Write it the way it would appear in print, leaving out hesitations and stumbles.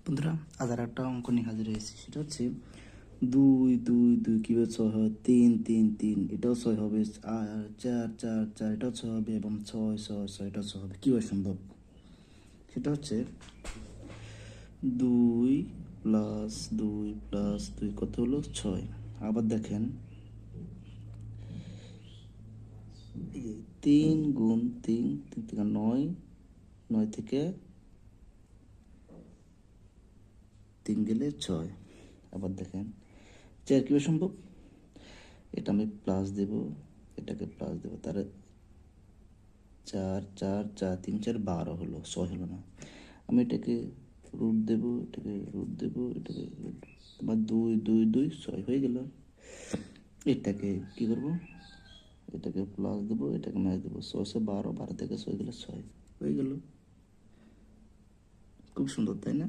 বন্ধুরা, আজ আর একটা অঙ্ক নিয়ে হাজির হয়েছি। সেটা হচ্ছে দুই দুই দুই কীভাবে ছয় হয়, তিন তিন তিন এটাও ছয় হবে, আর চার চার চার এটাও ছয় হবে, এবং ছয় ছয় ছয় এটাও ছয় হবে। কীভাবে সম্ভব? সেটা হচ্ছে দুই প্লাস দুই প্লাস দুই কত হলো? ছয়। আবার দেখেন, তিন গুণ তিন, তিন থেকে নয়, নয় থেকে তিন গেলে ছয়। আবার দেখেন, চার কীভাবে সম্ভব? এটা আমি প্লাস দেব, এটাকে প্লাস দেব, তার চার চার চার তিন চার 12 হলো, ছয় হলো না। আমি এটাকে রুট দেব, এটাকে রুট দেব, এটাকে রুট, তোমার দুই দুই দুই ছয় হয়ে গেল। এটাকে কি করব? এটাকে প্লাস দেবো, এটাকে মাইনাস দেবো, ছয় 12, 12 থেকে ছয় গেলে ছয় হয়ে গেল। খুব সুন্দর, তাই না?